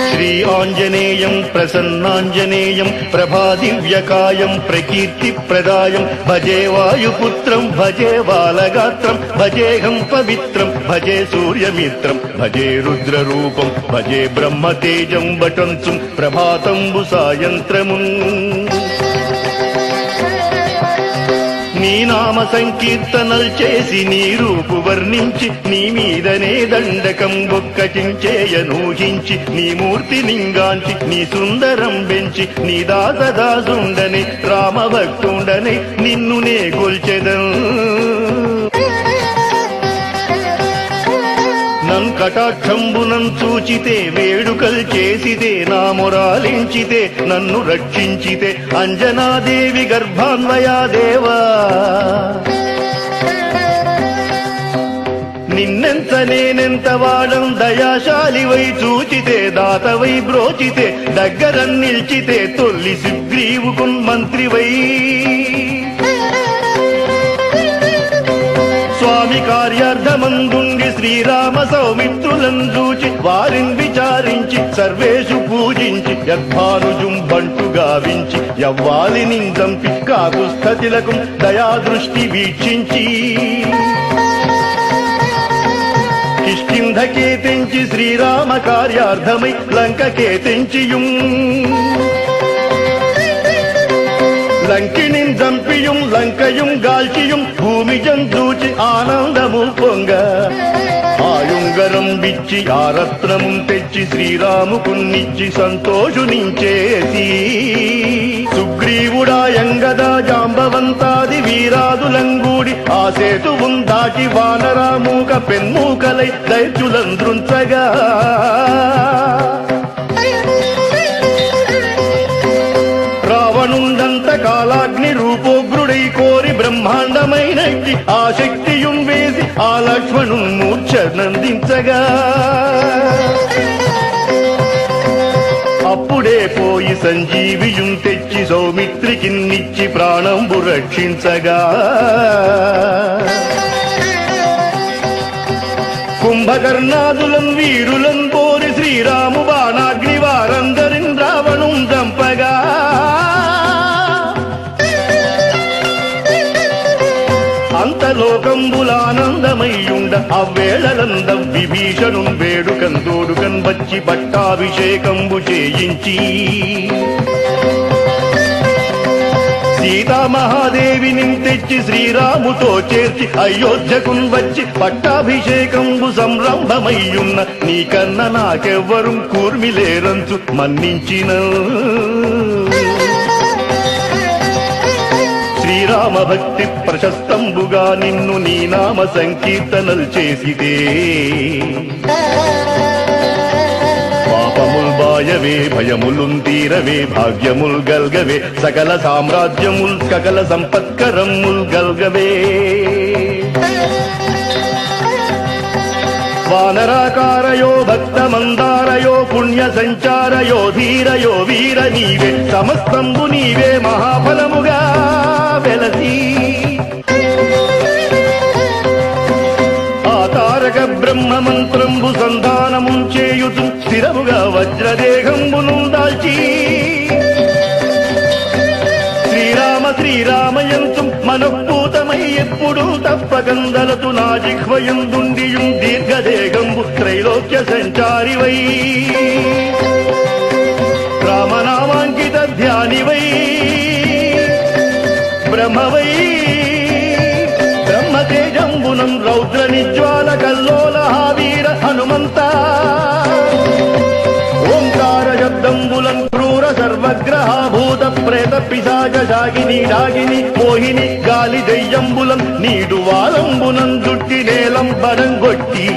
శ్రీ ఆంజనేయం ప్రసన్నాంజనేయం ప్రభాదివ్యకాయం ప్రకీర్తిప్రదాయం భజే వాయుపుత్రం భజే బాలగాత్రం భజేహం పవిత్రం భజే సూర్యమిత్రం భజే రుద్రరూపం భజే బ్రహ్మతేజం వటంచుం ప్రభాతంబు సాయంత్రమున్ నీ నామ సంకీర్తనల్ చేసి నీ రూపు వర్ణించి నీ మీదనే దండకం బొక్కటించేయనూహించి నీ మూర్తి లింగాంచి నీ సుందరం పెంచి నీ దాసదాసుండని రామభక్తుండని నిన్ను నే గొల్చెదన్ నన్ కటాక్షంబునం చూచితే వేడుకల్ చేసితే నా మొరాలించితే నన్ను రక్షించితే అంజనాదేవి గర్భాన్వయా దేవా నిన్నెంత నేనెంత వాడం దయాశాలివై చూచితే దాతవై బ్రోచితే దగ్గర నిల్చితే తొల్లి సుగ్రీవుకున్ మంత్రివై స్వామి కార్యార్థమందుండి శ్రీరామ సౌమిత్రులను చూచి వారిని విచారించి సర్వేషు పూజించి యద్భానుజుం బంటు గావించి యవ్వాలిని దంపి కాకుస్థతిలకు దయాదృష్టి వీక్షించి కిష్కింధకే తెంచి శ్రీరామ కార్యార్థమై లంకకే తెంచియుం లంకిణిన్ దంపియుం లంకయుం గాల్చియుం భూమిజం చూచి ఆనందము పొంగ ఆయుంగరం బిచ్చి ఆ రత్నము తెచ్చి శ్రీరాముకున్నిచ్చి సంతోషునించేసి సుగ్రీవుడాయంగదా జాంబవంతాది వీరాదులంగూడి ఆ సేతువుం దాటి వానరామూక పెన్మూకలై దైత్యులంద్రుంచగా రావణుండంత కాలాగ్ని రూపోగ్రుడై కోరి బ్రహ్మాండమైనట్టి ఆ శక్తియుం వేసి ఆ లక్ష్మణుం మూర్ఛ నందించగా అప్పుడే పోయి సంజీవియుం తెచ్చి సౌమిత్రికిన్నిచ్చి ప్రాణంబు రక్షించగా కుంభకర్ణాదులం వీరులం పోరి శ్రీరాము బాణాగ్ని వారందరిన్ రావణుం దంపగా అంతలోకంబులానందమయ్యుండ అవ్వేళలందం విభీషణుం వేడుకన్ తోడుకన్ వచ్చి పట్టాభిషేకంబు చేయించి సీతామహాదేవిని తెచ్చి శ్రీరాముతో చేర్చి అయోధ్యకున్ వచ్చి పట్టాభిషేకంబు సంరంభమయ్యున్న నీకన్న నాకెవ్వరు కూర్మిలేరంచు మన్నించిన శ్రీరామ భక్తి ప్రశస్తంబుగా నిన్ను నీ నామ సంకీర్తనల్ చేసిదే పాపముల్ బాయవే భయములుం తీరవే భాగ్యముల్ గల్గవే సకల సామ్రాజ్యముల్ సకల సంపత్కరముల్ గల్గవే వానరాకారయో భక్తమందారయో పుణ్య సంచారయో ధీరయో వీర నీవే సమస్తంబు నీవే మహాఫలముగా వెలసి ఆ తారక బ్రహ్మ మంత్రంబు సంధానము చేయుతు స్థిరముగా వజ్రదేహంబును దాల్చి శ్రీరామ శ్రీరామయంతు మనఃపూతమై ఎప్పుడు తప్పకందలతు నా జిహ్వయందుండియుం దీర్ఘదేహంబు త్రైలోక్య సంచారివై రామనామాంకిత ధ్యానివై బ్రహ్మవై బ్రహ్మతేజంబునం రౌద్ర నిజ్వాల కల్లోల వీర హనుమంత ఓంకార శబ్దంబులం క్రూర సర్వగ్రహ భూత ప్రేత పిశాచ శాగిని డాగిని మోహిని గాలి దయ్యంబులం నీడు వాలంబునం దుట్టి నేలం బడంగొట్టి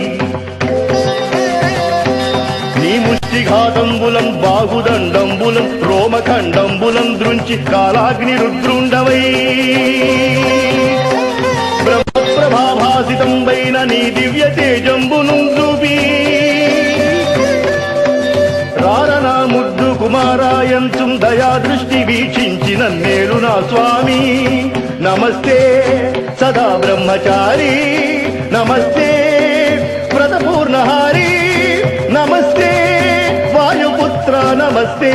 నీ ముష్టిఘాతంబులం బాహుదండంబులం రోమఖండంబులం దృంచి కాలాగ్ని రుద్రుండవై బ్రహ్మప్రభాభాసితం వైన నీ దివ్య తేజంబును చూపి రారనా ముద్దు కుమారాయంచు దయాదృష్టి వీక్షించిన నేడు నా స్వామి నమస్తే సదా బ్రహ్మచారి నమస్తే పూర్ణహారి నమస్తే వాయుపుత్ర నమస్తే